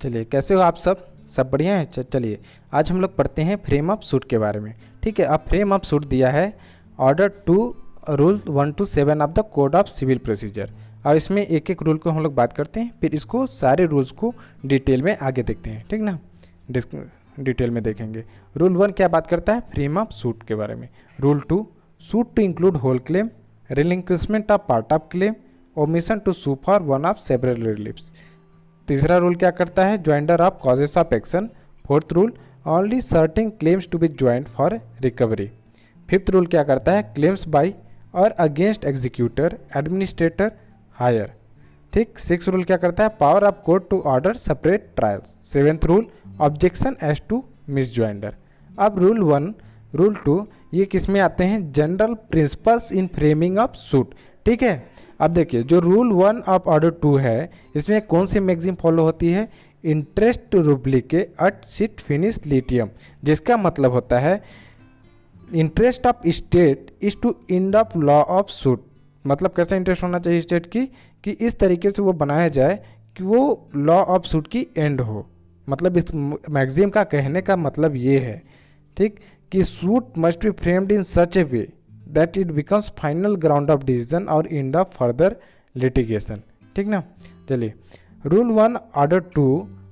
चलिए, कैसे हो आप सब बढ़िया हैं। चलिए आज हम लोग पढ़ते हैं फ्रेम ऑफ सूट के बारे में। ठीक है, अब फ्रेम ऑफ सूट दिया है order to rule 1 to 7 of the code of civil procedure. अब इसमें एक एक रूल को हम लोग बात करते हैं, फिर इसको सारे रूल्स को डिटेल में आगे देखते हैं। ठीक ना, डिटेल में देखेंगे। रूल 1 क्या बात करता है? फ्रेम ऑफ सूट के बारे में। Rule 2, suit to include whole claim, relinquishment of part of claim, omission to sue for one of several reliefs. तीसरा रूल क्या करता है? Joinder of causes of action. Fourth rule, only certain claims to be joint for recovery. Fifth rule क्या करता है? Claims by और against executor, administrator, heir. ठीक। Six rule क्या करता है? Power of court to order separate trials. Seventh rule, objection as to misjoinder. अब rule 1, rule 2 ये किस में आते हैं? General principles in framing of suit. ठीक है, अब देखिए जो रूल 1 ऑफ ऑर्डर 2 है, इसमें कौन सी मैगजीम फॉलो होती है? इंटरेस्ट रुब्लिके अट सिट फिनिश लिटियम, जिसका मतलब होता है interest of state is to end of law of suit. मतलब कैसा इंटरेस्ट होना चाहिए स्टेट की कि इस तरीके से वो बनाया जाए कि वो लॉ ऑफ सूट की एंड हो। मतलब इस मैगजीम का कहने का मतलब ये है, ठीक, कि suit must be framed in such A way that it becomes final ground of decision और end of further litigation। ठीक ना। चलिए, रूल 1 ऑर्डर 2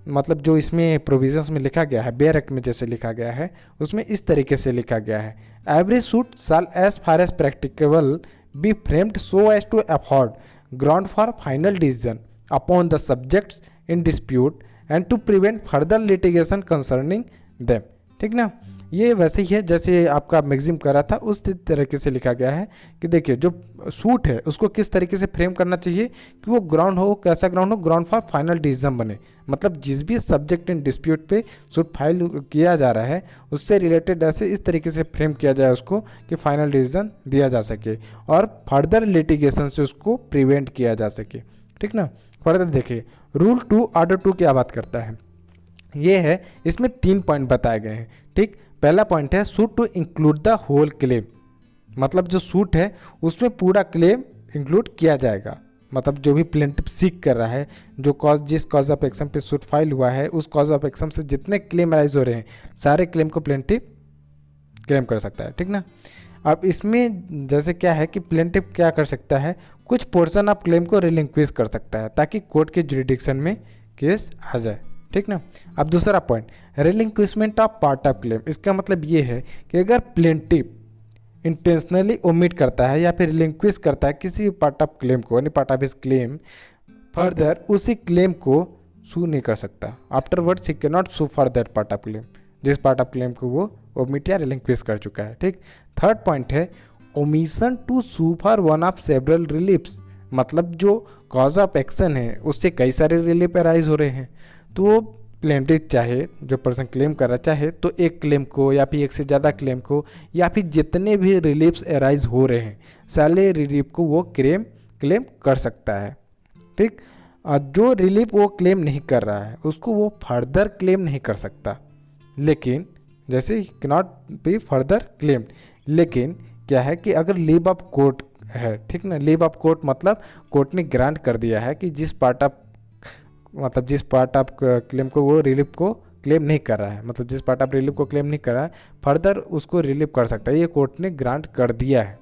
मतलब जो इसमें प्रोविजंस में लिखा गया है, बेयर एक्ट में जैसे लिखा गया है, उसमें इस तरीके से लिखा गया है, every suit shall as far as practicable be framed so as to afford ground for final decision upon the subjects in dispute and to prevent further litigation concerning them. ठीक ना, ये वैसे ही है जैसे आपका मैगजीम करा था, उस तरीके से लिखा गया है कि देखिए जो सूट है उसको किस तरीके से फ्रेम करना चाहिए कि वो ग्राउंड हो, कैसा ग्राउंड हो? ग्राउंड फॉर फाइनल डिसीजन बने। मतलब जिस भी सब्जेक्ट इन डिस्प्यूट पे सूट फाइल किया जा रहा है उससे रिलेटेड ऐसे इस तरीके से फ्रेम किया जाए उसको कि फाइनल डिसीजन दिया जा सके और फर्दर लिटिगेशन से उसको प्रिवेंट किया जा सके। ठीक ना। फर्दर देखिए रूल 2 ऑर्डर 2 क्या बात करता है? ये है, इसमें 3 पॉइंट बताए गए हैं। ठीक, पहला पॉइंट है suit to include the whole claim. मतलब जो सूट है उसमें पूरा क्लेम इंक्लूड किया जाएगा। मतलब जो भी प्लेंटिफ सीक कर रहा है, जो कॉज जिस कॉज ऑफ एक्शन पे सूट फाइल हुआ है, उस कॉज ऑफ एक्शन से जितने क्लेम राइज हो रहे हैं सारे क्लेम को प्लेंटिफ क्लेम कर सकता है। ठीक ना। अब इसमें जैसे क्या है कि प्लेंटिफ क्या कर सकता है? कुछ पोर्शन ऑफ क्लेम को रिलिंक्विश कर सकता है ताकि कोर्ट के जुरिडिक्शन में केस आ जाए। ठीक ना। अब दूसरा point, relinquishment of part of claim. इसका मतलब ये है कि अगर प्लेंटिफ इंटेंशनली ओमिट करता है या फिर रिलिंक्विश करता है किसी भी पार्ट ऑफ क्लेम को, यानी part of his claim, further उसी क्लेम को सू नहीं कर सकता। Afterwards he can not sue for that part of claim, जिस पार्ट ऑफ क्लेम को वो ओमिट या रिलिंक्विश कर चुका है। ठीक। थर्ड पॉइंट है omission to sue for one of several reliefs. मतलब जो कॉज ऑफ एक्शन है उससे कई सारे रिलीफ अराइज हो रहे हैं, तो प्लेंटिफ चाहे जो पर्सन क्लेम कर रहा चाहे तो एक क्लेम को या फिर एक से ज़्यादा क्लेम को या फिर जितने भी रिलीफ्स अराइज हो रहे हैं सारे रिलीफ को वो क्लेम कर सकता है। ठीक। जो रिलीफ वो क्लेम नहीं कर रहा है उसको वो फर्दर क्लेम नहीं कर सकता, लेकिन जैसे कैनॉट बी फर्दर क्लेम। लेकिन क्या है कि अगर लीव ऑफ कोर्ट है, ठीक ना, लीव ऑफ कोर्ट मतलब कोर्ट ने ग्रांट कर दिया है कि जिस पार्ट ऑफ क्लेम को वो रिलीफ को क्लेम नहीं कर रहा है, मतलब जिस पार्ट ऑफ रिलीफ को क्लेम नहीं कर रहा है फर्दर उसको रिलीफ कर सकता है, ये कोर्ट ने ग्रांट कर दिया है।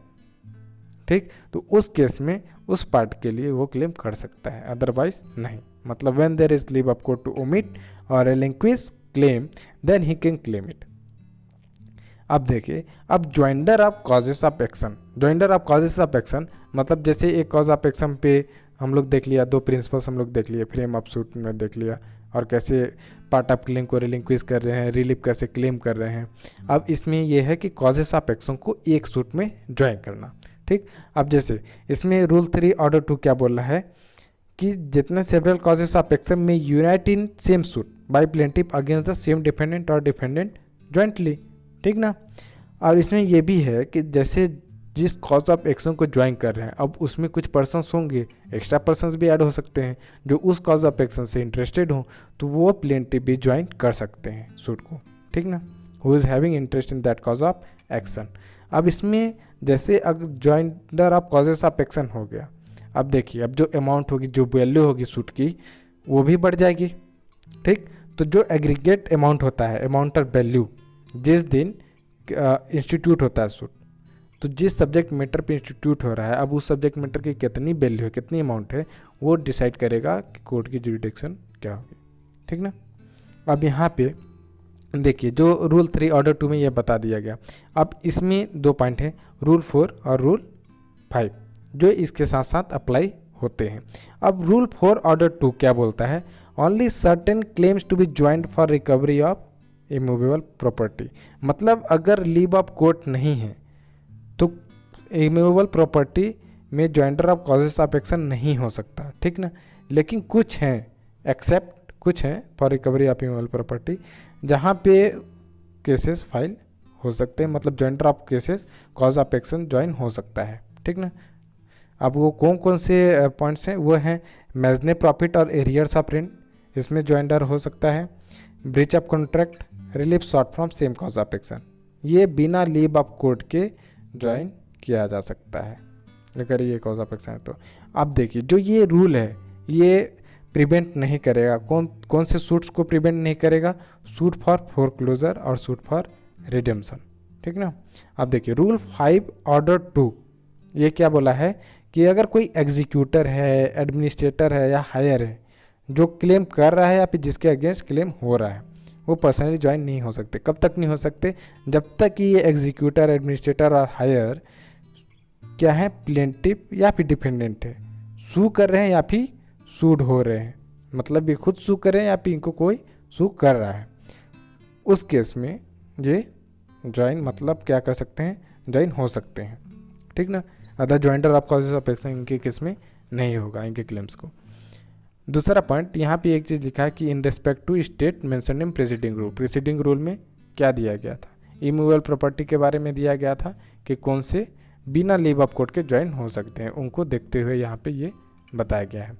ठीक, तो उस केस में उस पार्ट के लिए वो क्लेम कर सकता है, अदरवाइज नहीं। मतलब when there is leave of court to omit और relinquish claim then he can claim it. अब देखिए, अब joinder of causes of action. Joinder of causes of action मतलब जैसे एक कॉज ऑफ एक्शन पे हम लोग देख लिया, 2 प्रिंसिपल्स हम लोग देख लिए, फ्रेम ऑफ सूट में देख लिया, और कैसे पार्ट ऑफ क्लेम को रिलिंक्विश कर रहे हैं, रिलीफ कैसे क्लेम कर रहे हैं। अब इसमें यह है कि कॉजेस ऑफ एक्शन को एक सूट में ज्वाइन करना। ठीक। अब जैसे इसमें रूल 3 ऑर्डर 2 क्या बोल रहा है कि जितने सेवरल कॉजेस ऑफ एक्शन में unite in same suit by plaintiff against the same defendant और डिफेंडेंट ज्वाइंटली। ठीक ना। और इसमें यह भी है कि जैसे जिस कॉज ऑफ एक्शन को ज्वाइन कर रहे हैं अब उसमें कुछ पर्सन्स होंगे, एक्स्ट्रा पर्सन्स भी ऐड हो सकते हैं जो उस कॉज ऑफ एक्शन से इंटरेस्टेड हो, तो वो प्लेंटिफ भी ज्वाइन कर सकते हैं सूट को। ठीक ना, who is having interest in that cause of action. अब इसमें जैसे अगर joinder of causes of action हो गया, अब देखिए अब जो अमाउंट होगी, जो वैल्यू होगी सूट की वो भी बढ़ जाएगी। ठीक। तो जो एग्रीगेट अमाउंट होता है, अमाउंट ऑफ वैल्यू, जिस दिन इंस्टीट्यूट होता है सूट, तो जिस सब्जेक्ट मैटर पे इंस्टीट्यूट हो रहा है, अब उस सब्जेक्ट मैटर की कितनी वैल्यू है, कितनी अमाउंट है, वो डिसाइड करेगा कि कोर्ट की जुरिडिक्शन क्या होगी, ठीक ना। अब यहाँ पे देखिए जो रूल 3 ऑर्डर 2 में ये बता दिया गया। अब इसमें 2 पॉइंट हैं, रूल 4 और रूल 5, जो इसके साथ साथ अप्लाई होते हैं। अब रूल 4 ऑर्डर 2 क्या बोलता है, only certain claims to be joint for recovery of immovable property. मतलब अगर लीव ऑफ कोर्ट नहीं है तो इमूवेबल प्रॉपर्टी में ज्वाइंटर ऑफ कॉजेस ऑफ एक्शन नहीं हो सकता, ठीक ना। लेकिन कुछ हैं एक्सेप्ट, कुछ हैं for recovery of immovable property जहाँ पे केसेस फाइल हो सकते हैं, मतलब ज्वाइंटर of cases cause of action join हो सकता है, ठीक ना। अब वो कौन कौन से पॉइंट्स हैं, वो हैं मैजने प्रॉफिट और एरियर्स ऑफ रेंट, इसमें ज्वाइंटर हो सकता है। Breach of contract, relief short from same cause of action, ये बिना लीव ऑफ कोर्ट के ज्वाइन किया जा सकता है अगर ये कॉज ऑफ एक्शन है तो। अब देखिए जो ये रूल है ये प्रिवेंट नहीं करेगा, कौन से सूट्स को प्रिवेंट नहीं करेगा, सूट फॉर फोरक्लोजर और सूट फॉर रिडेम्पशन, ठीक ना। अब देखिए रूल 5 ऑर्डर 2 ये क्या बोला है कि अगर कोई एग्जीक्यूटर है, एडमिनिस्ट्रेटर है या हायर है जो क्लेम कर रहा है या फिर जिसके अगेंस्ट क्लेम हो रहा है, वो पर्सनली ज्वाइन नहीं हो सकते। कब तक नहीं हो सकते, जब तक कि ये एग्जीक्यूटर, एडमिनिस्ट्रेटर और हायर क्या है, प्लेंटिफ या फिर डिफेंडेंट है, सू कर रहे हैं या फिर सूड हो रहे हैं, मतलब ये खुद सू कर रहे हैं या फिर इनको कोई सू कर रहा है, उस केस में ये ज्वाइन मतलब क्या कर सकते हैं, ज्वाइन हो सकते हैं, ठीक ना। Other ज्वाइंटर of causes of action इनके केस में नहीं होगा, इनके क्लेम्स को। दूसरा पॉइंट यहाँ पे एक चीज़ लिखा है कि in respect to state mention in preceding rule, preceding rule में क्या दिया गया था, इमूवेबल प्रॉपर्टी के बारे में दिया गया था कि कौन से बिना लीव ऑफ कोर्ट के ज्वाइन हो सकते हैं, उनको देखते हुए यहाँ पे ये बताया गया है।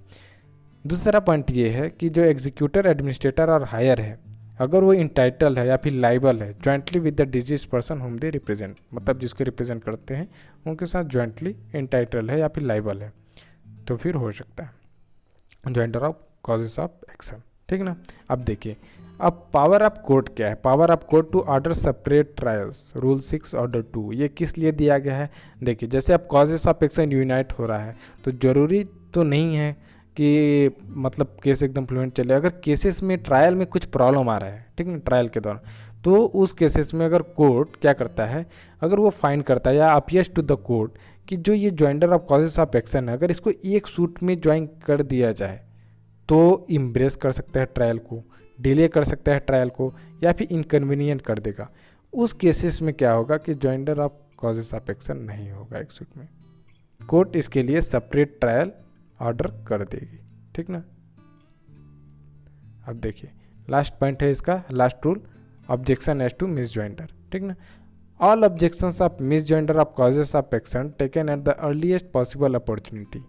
दूसरा पॉइंट ये है कि जो एग्जीक्यूटर, एडमिनिस्ट्रेटर और हायर है, अगर वो इंटाइटल है या फिर लाइबल है jointly with the disease person home they represent, मतलब जिसको रिप्रेजेंट करते हैं उनके साथ ज्वाइंटली इंटाइटल है या फिर लाइबल है, तो फिर हो सकता है ज्वाइंटर ऑफ कॉजेस ऑफ एक्शन, ठीक ना। अब देखिए अब पावर ऑफ कोर्ट क्या है, power of court to order separate trials, rule 6 order 2, ये किस लिए दिया गया है। देखिए जैसे अब कॉजेस ऑफ एक्शन यूनाइट हो रहा है तो ज़रूरी तो नहीं है कि मतलब केस एकदम फ्लुएंट चले। अगर केसेस में ट्रायल में कुछ प्रॉब्लम आ रहा है, ठीक है, ट्रायल के दौरान, तो उस केसेस में अगर कोर्ट क्या करता है, अगर वो फाइंड करता है या अपीयर्स टू द कोर्ट कि जो ये ज्वाइंटर ऑफ कॉजेस ऑफ एक्शन है, अगर इसको एक सूट में ज्वाइन कर दिया जाए तो इम्ब्रेस कर सकता है ट्रायल को, डिले कर सकता है ट्रायल को, या फिर इनकन्वीनियंट कर देगा। उस केसेस में क्या होगा कि ज्वाइंटर ऑफ कॉजेस ऑफ एक्शन नहीं होगा एक सूट में, कोर्ट इसके लिए सेपरेट ट्रायल ऑर्डर कर देगी, ठीक ना। अब देखिए लास्ट पॉइंट है इसका, last rule, objection as to misjoinder, ठीक ना। All objections of misjoinder of causes of action taken at the earliest possible opportunity,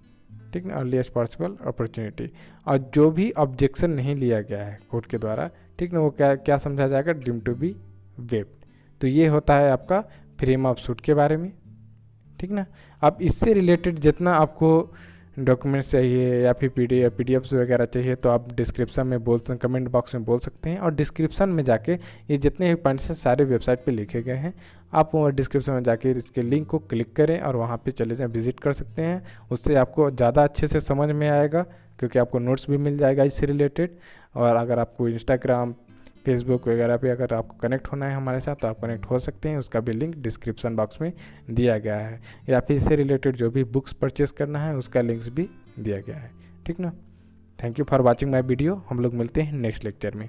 ठीक ना, अर्लीस्ट पॉसिबल अपॉर्चुनिटी। और जो भी ऑब्जेक्शन नहीं लिया गया है कोर्ट के द्वारा, ठीक ना, वो क्या समझा जाएगा, डीम टू बी वेब्ड। तो ये होता है आपका फ्रेम ऑफ सूट के बारे में, ठीक ना। अब इससे रिलेटेड जितना आपको डॉक्यूमेंट्स चाहिए या फिर पीडीएफ्स वगैरह चाहिए तो आप डिस्क्रिप्शन में कमेंट बॉक्स में बोल सकते हैं, और डिस्क्रिप्शन में जाके ये जितने भी पॉइंट्स हैं सारे वेबसाइट पे लिखे गए हैं, आप डिस्क्रिप्शन में जाके इसके लिंक को क्लिक करें और वहाँ पे चले जाएं, विजिट कर सकते हैं। उससे आपको ज़्यादा अच्छे से समझ में आएगा, क्योंकि आपको नोट्स भी मिल जाएगा इससे रिलेटेड। और अगर आपको इंस्टाग्राम, फेसबुक वगैरह पे अगर आपको कनेक्ट होना है हमारे साथ तो आप कनेक्ट हो सकते हैं, उसका भी लिंक डिस्क्रिप्शन बॉक्स में दिया गया है, या फिर इससे रिलेटेड जो भी बुक्स परचेस करना है उसका लिंक्स भी दिया गया है, ठीक ना। Thank you for watching my video, हम लोग मिलते हैं नेक्स्ट लेक्चर में।